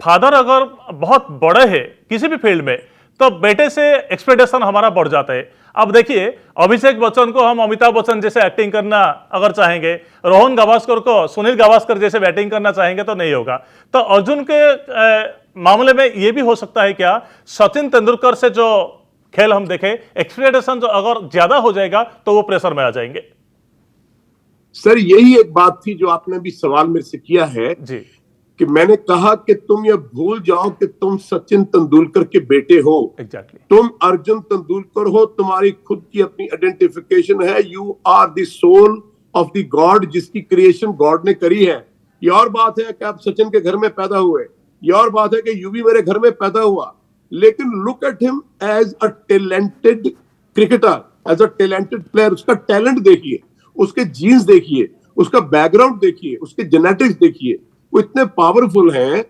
Father अगर बहुत बड़े हैं किसी भी फील्ड में तो बेटे से एक्सपेक्टेशन हमारा बढ़ जाता है। अब देखिए अभिषेक बच्चन को हम अमिताभ बच्चन जैसे एक्टिंग करना अगर चाहेंगे, रोहन गावस्कर को सुनील गावस्कर जैसे बैटिंग करना चाहेंगे तो नहीं होगा। तो अर्जुन के मामले में यह भी हो सकता है क्या, सचिन तेंदुलकर से जो खेल हम देखें, एक्सपेक्टेशन जो अगर ज्यादा हो जाएगा तो वो प्रेशर में आ जाएंगे। सर यही एक बात थी जो आपने भी सवाल मेरे से किया है जी, कि मैंने कहा कि तुम ये भूल जाओ कि तुम सचिन तेंदुलकर के बेटे हो। एग्जैक्टली। तुम अर्जुन तेंदुलकर हो, तुम्हारी खुद की अपनी आइडेंटिफिकेशन है। You are the soul of the God, जिसकी क्रिएशन गॉड ने करी है। ये और बात है कि आप सचिन के घर में पैदा हुए, ये और बात है कि यू भी मेरे घर में पैदा हुआ, लेकिन look at him as a talented cricketer, as a talented player. उसका टैलेंट देखिए, उसके जीन्स देखिए, उसका बैकग्राउंड देखिए, उसके जेनेटिक्स देखिए, वो इतने पावरफुल हैं।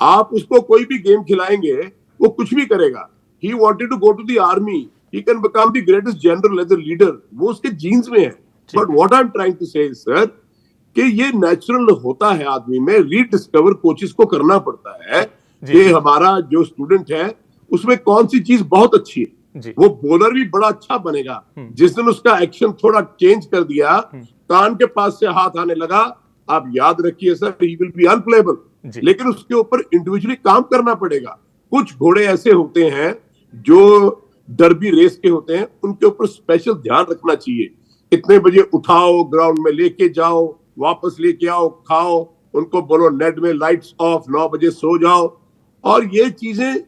आप उसको कोई भी गेम खिलाएंगे वो कुछ भी करेगा। He wanted to go to the army, he can become the greatest general as a leader, वो उसके जीन्स में है। But what I am trying to say sir कि ये नेचुरल होता है आदमी में, रीडिस्कवर कोचेस को करना पड़ता है कि हमारा जो स्टूडेंट है उसमें कौन सी चीज बहुत अच्छी है। वो बॉलर भी बड़ा अच्छा बनेगा। जिस दिन उसका एक्शन थोड़ा चेंज कर दिया, कान के पास से हाथ आने लगा, आप याद रखिए sir, he will be unplayable. लेकिन उसके ऊपर इंडिविजुअली काम करना पड़ेगा। कुछ घोड़े ऐसे होते हैं जो डर्बी रेस के होते हैं, उनके ऊपर स्पेशल ध्यान रखना चाहिए। इतने बजे उठाओ, ग्राउंड में लेके जाओ, वापस लेके आओ, खाओ, उनको बोलो नेट में लाइट्स ऑफ, 9 बजे सो जाओ। और ये चीजें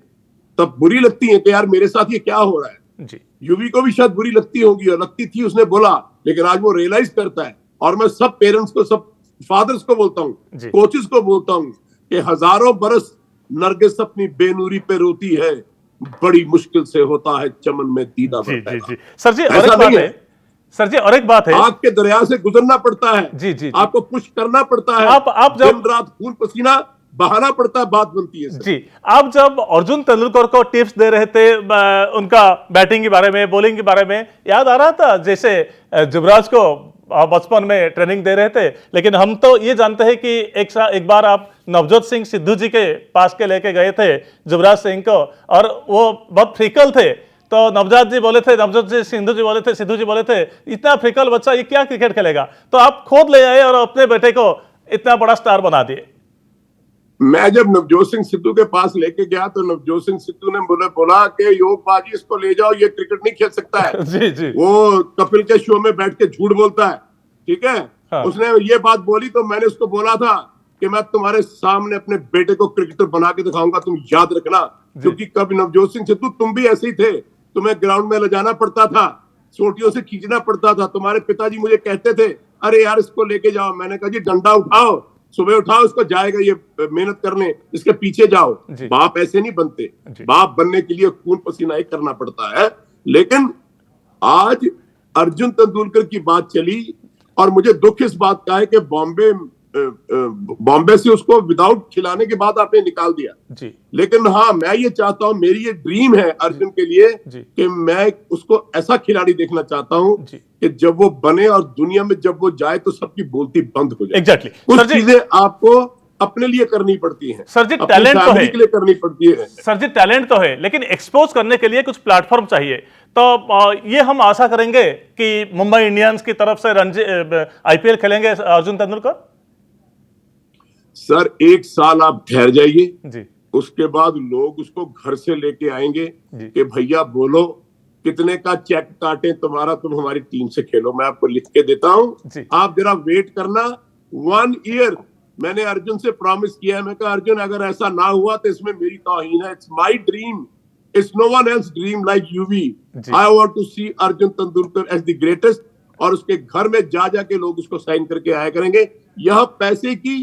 तब बुरी लगती हैं कि यार मेरे साथ ये क्या हो रहा है। यूवी को भी शायद बुरी लगती होगी, और लगती थी, उसने बोला, लेकिन आज वो रियलाइज करता है। और मैं सब पेरेंट्स को, सब फादर्स को बोलता हूँ, कोचेस को बोलता हूँ कि हजारों बरस नरगिस अपनी बेनूरी पे रोती है, बड़ी मुश्किल से होता है चमन में दीदा पैदा। सर जी और एक बात है, सर जी और एक बात है, आग के दरिया से गुजरना पड़ता है। जी आपको पुश करना पड़ता है। आप जब दिन रात खून पसीना बहाना पड़ता है, बात बनती है सर। जी, आप जब अर्जुन तेंदुलकर को टिप्स दे रहे थे उनका बैटिंग के बारे में, बॉलिंग के बारे में, याद आ रहा था जैसे युवराज को बचपन में ट्रेनिंग दे रहे थे। लेकिन हम तो ये जानते हैं कि एक बार आप नवजोत सिंह सिद्धू जी के पास के लेके गए थे युवराज सिंह को, और वो बहुत फ्रिकल थे। तो नवजोत सिद्धू जी बोले थे इतना फ्रिकल बच्चा ये क्या क्रिकेट खेलेगा, तो आप खुद ले आए और अपने बेटे को इतना बड़ा स्टार बना दिए। मैं जब नवजोत सिंह सिद्धू के पास लेके गया तो नवजोत सिंह सिद्धू ने बोला कि योग बाजी इसको ले जाओ, ये क्रिकेट नहीं खेल सकता है। जी। वो कपिल के शो में बैठ के झूठ बोलता है, ठीक है। हाँ। उसने ये बात बोली तो मैंने उसको बोला था कि मैं तुम्हारे सामने अपने बेटे को क्रिकेटर बना के दिखाऊंगा, तुम याद रखना। क्योंकि कभी नवजोत सिंह सिद्धू तुम भी ऐसे ही थे, तुम्हें ग्राउंड में ले जाना पड़ता था, चोटियों से खींचना पड़ता था। तुम्हारे पिताजी मुझे कहते थे अरे यार इसको लेके जाओ। मैंने कहा जी डंडा उठाओ, सुबह उठाओ, इसको जाएगा ये मेहनत करने, इसके पीछे जाओ। बाप ऐसे नहीं बनते, बाप बनने के लिए खून पसीना ही करना पड़ता है। लेकिन आज अर्जुन तेंदुलकर की बात चली और मुझे दुख इस बात का है कि बॉम्बे से उसको विदाउट खिलाने के बाद आपने निकाल दिया जी। लेकिन हाँ, मैं ये चाहता हूं, मेरी ये ड्रीम है अर्जुन के लिए कि मैं उसको ऐसा खिलाड़ी देखना चाहता हूं कि जब वो बने और दुनिया में जब वो जाए तो सबकी बोलती बंद हो जाए। एग्जैक्टली। कुछ चीजें आपको अपने लिए करनी पड़ती हैं सर जी, टैलेंट तो है, के लिए करनी पड़ती है सर जी, टैलेंट तो है, लेकिन एक्सपोज करने के लिए कुछ प्लेटफॉर्म चाहिए। तो ये हम आशा करेंगे कि मुंबई इंडियंस की तरफ से आईपीएल खेलेंगे अर्जुन तेंदुलकर। सर 1 साल आप ठहर जाइए, उसके बाद लोग उसको घर से लेके आएंगे कि भैया बोलो कितने का चेक काटे तुम्हारा, तुम हमारी टीम से खेलो, मैं आपको लिख के देता हूं, आप जरा वेट करना 1 ईयर। मैंने अर्जुन से प्रॉमिस किया है, मैं कहा अर्जुन अगर ऐसा ना हुआ तो इसमें मेरी तौहीन है। It's my dream, it's no one else dream like Yuvi. I want to see Arjun Tendulkar as the greatest. और उसके घर में जा जाके लोग उसको साइन करके आया करेंगे। यह पैसे की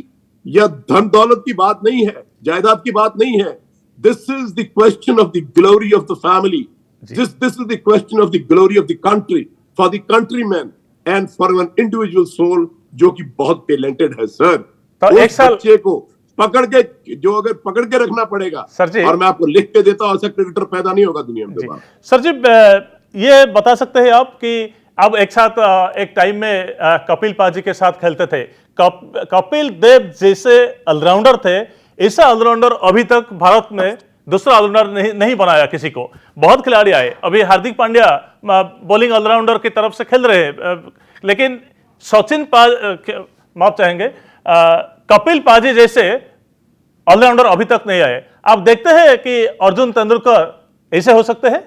या धन दौलत की बात नहीं है, जायदाद की बात नहीं है। This is the question of the glory of the family, this is the question of the glory of the country, for the countryman and for an individual soul जो कि बहुत टैलेंटेड है सर। तो एक साल बच्चे को पकड़ के, जो अगर पकड़ के रखना पड़ेगा सर जी, और मैं आपको लिख के देता हूं, ऐसा क्रिकेटर पैदा नहीं होगा दुनिया में। सर जी, ये बता सकते हैं आप कि अब एक साथ एक टाइम में कपिल पाजी के साथ खेलते थे, कपिल देव जैसे ऑलराउंडर थे, ऐसा ऑलराउंडर अभी तक भारत में दूसरा ऑलराउंडर नहीं बनाया किसी को। बहुत खिलाड़ी आए, अभी हार्दिक पांड्या बॉलिंग ऑलराउंडर की तरफ से खेल रहे हैं, लेकिन सचिन माफ चाहेंगे कपिल पाजी जैसे ऑलराउंडर अभी तक नहीं आए। आप देखते हैं कि अर्जुन तेंदुलकर ऐसे हो सकते हैं?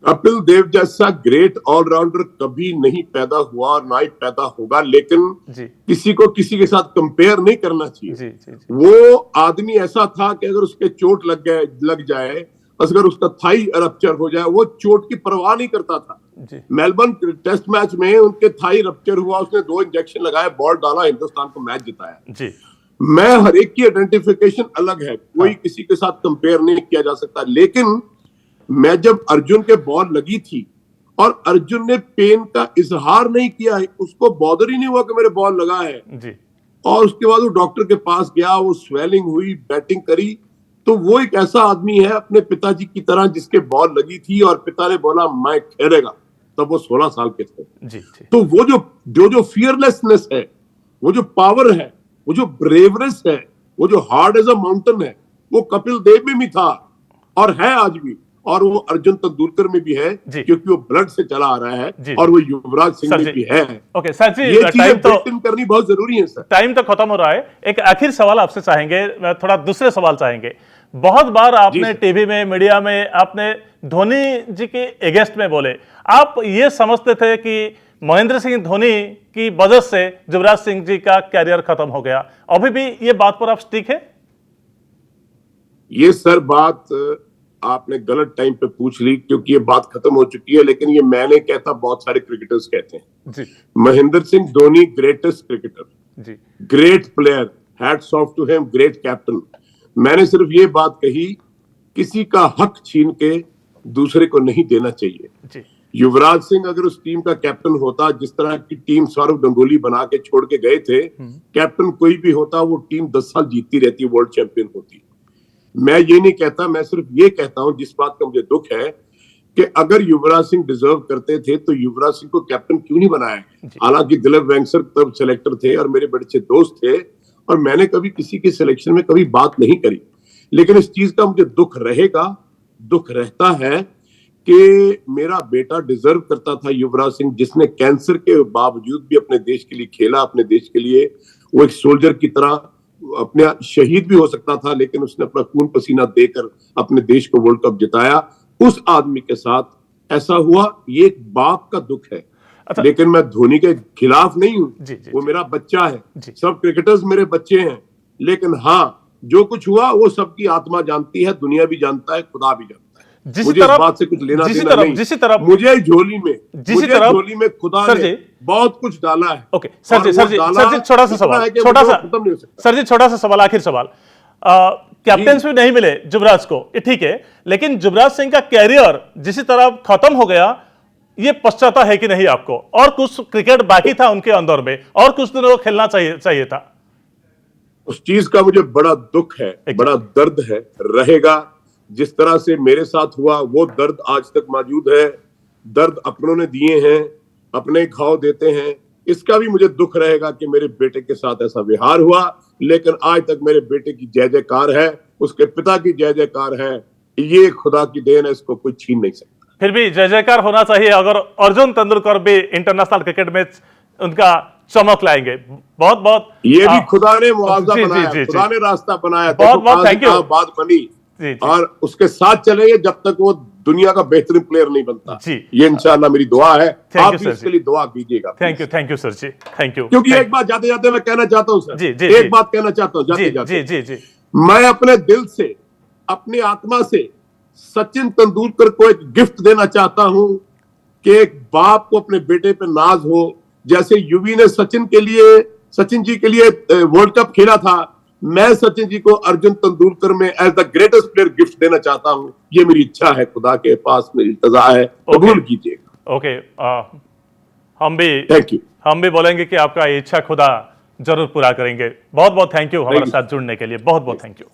कपिल देव जैसा ग्रेट ऑलराउंडर कभी नहीं पैदा हुआ और ना ही पैदा होगा, लेकिन किसी को किसी के साथ कंपेयर नहीं करना चाहिए। जी। वो आदमी ऐसा था कि अगर उसके चोट लग जाए, अगर उसका थाई रप्चर हो जाए, वो चोट की परवाह नहीं करता था। मेलबर्न टेस्ट मैच में उनके थाई रप्चर हुआ, उसने 2 इंजेक्शन लगाए, बॉल डाला, हिंदुस्तान को मैच जिताया। मैं हर एक की आइडेंटिफिकेशन अलग है, कोई किसी के साथ कंपेयर नहीं किया जा सकता। लेकिन मैं जब अर्जुन के बॉल लगी थी और अर्जुन ने पेन का इजहार नहीं किया है, उसको बॉदर ही नहीं हुआ कि मेरे बॉल लगा है, और उसके बाद वो डॉक्टर के पास गया, वो स्वेलिंग हुई, बैटिंग करी, तो वो एक ऐसा आदमी है अपने पिताजी की तरह जिसके बॉल लगी थी और पिता ने बोला मैं खेलेगा, तब वो 16 साल के थे। तो वो जो फियरलेसनेस है, वो जो पावर है, वो जो ब्रेवनेस है, वो जो हार्ड एज अ माउंटेन है, वो कपिल देव में भी था और है आज भी, और वो अर्जुन तेंदुलकर में भी है, क्योंकि वो ब्लड से चला आ रहा है, और वो युवराज सिंह में भी है। ओके सर जी, ये चीजें मेंटेन करनी बहुत जरूरी है सर। टाइम तो खत्म हो रहा है, एक आखिर सवाल आपसे चाहेंगे, थोड़ा दूसरे सवाल चाहेंगे। बहुत बार आपने टीवी में, मीडिया में आपने धोनी जी के अगेंस्ट में बोले, आप ये समझते थे कि महेंद्र सिंह धोनी की वजह से युवराज सिंह जी का कैरियर खत्म हो गया, अभी भी ये बात पर आप स्टिक है? ये सर बात आपने गलत टाइम पे पूछ ली, क्योंकि ये बात खत्म हो चुकी है। लेकिन ये मैं नहीं कहता, बहुत सारे क्रिकेटर्स कहते हैं। Mahendra Singh Dhoni greatest cricketer, great player, hats off to him, great captain. मैंने सिर्फ ये बात कही, किसी का हक छीन के दूसरे को नहीं देना चाहिए। युवराज सिंह अगर उस टीम का कैप्टन होता, जिस तरह की टीम सौरव गंगुली बना के छोड़ के गए थे, कैप्टन कोई भी होता, वो टीम 10 साल जीतती रहती, वर्ल्ड चैंपियन होती। मैं ये नहीं कहता, मैं सिर्फ ये कहता हूं, जिस बात का मुझे दुख है कि अगर युवराज सिंह डिजर्व करते थे तो युवराज सिंह को कैप्टन क्यों नहीं बनाया। हालांकि दिलीप वेंगसर तब सिलेक्टर थे और मेरे बड़े अच्छे दोस्त थे, और मैंने कभी किसी के सिलेक्शन में कभी बात नहीं करी। लेकिन इस चीज का मुझे दुख रहेगा, दुख रहता है कि मेरा बेटा डिजर्व करता था युवराज सिंह, जिसने कैंसर के बावजूद भी अपने देश के लिए खेला, अपने देश के लिए वो एक सोल्जर की तरह अपने शहीद भी हो सकता था, लेकिन उसने अपना खून पसीना देकर अपने देश को वर्ल्ड कप जिताया। उस आदमी के साथ ऐसा हुआ, ये एक बाप का दुख है। लेकिन मैं धोनी के खिलाफ नहीं हूं, वो मेरा बच्चा है, सब क्रिकेटर्स मेरे बच्चे हैं। लेकिन हाँ, जो कुछ हुआ वो सबकी आत्मा जानती है, दुनिया भी जानता है, खुदा भी जानता है। मुझे इस बात से कुछ लेना देना नहीं। मुझे झोली में खुदा ने बहुत कुछ डाला है। ओके सर जी, छोटा सा सवाल, छोटा सा सवाल, आखिर सवाल। कैप्टन भी नहीं मिले युवराज को, ये ठीक है, लेकिन युवराज सिंह का कैरियर जिस तरह खत्म हो गया, ये पश्चाताप है कि नहीं आपको? और कुछ क्रिकेट बाकी था उनके अंदर में, और कुछ दिनों खेलना चाहिए था। उस चीज का मुझे बड़ा दुख है, बड़ा दर्द है, रहेगा। जिस तरह से मेरे साथ हुआ, वो दर्द आज तक मौजूद है। दर्द अपनों ने दिए हैं, अपने घाव देते हैं। इसका भी मुझे दुख रहेगा कि मेरे बेटे के साथ ऐसा व्यवहार हुआ, लेकिन आज तक मेरे बेटे की जय जयकार है, उसके पिता की जय जयकार है। ये खुदा की देन है, इसको कोई छीन नहीं सकता। फिर भी जय जयकार होना चाहिए अगर अर्जुन तेंदुलकर भी इंटरनेशनल क्रिकेट में उनका चमक लाएंगे। बहुत बहुत ये भी खुदा ने मुआवजा बनाया, खुदा ने रास्ता बनाया। बहुत बहुत थैंक यू। बात बनी और उसके साथ चलेंगे जब तक वो दुनिया का बेहतरीन प्लेयर नहीं बनता। ये इंशाल्लाह मेरी दुआ है, आप भी इसके लिए दुआ कीजिएगा। Thank you sir ji, thank you. क्योंकि एक बात जाते जाते मैं कहना चाहता हूँ सर, एक बात कहना चाहता हूँ जाते जाते, मैं अपने दिल से, अपनी आत्मा से सचिन तेंदुलकर को एक गिफ्ट देना चाहता हूं कि एक बाप को अपने बेटे पे नाज हो। जैसे युवी ने सचिन जी के लिए वर्ल्ड कप खेला था, मैं सचिन जी को अर्जुन तेंदुलकर में as the greatest player gift देना चाहता हूं। ये मेरी इच्छा है, खुदा के पास मेरी इल्तजा है, कबूल कीजिएगा। Okay, thank you. हम भी बोलेंगे कि आपका इच्छा खुदा जरूर पूरा करेंगे। बहुत बहुत थैंक यू हमारे साथ जुड़ने के लिए, बहुत बहुत थैंक यू।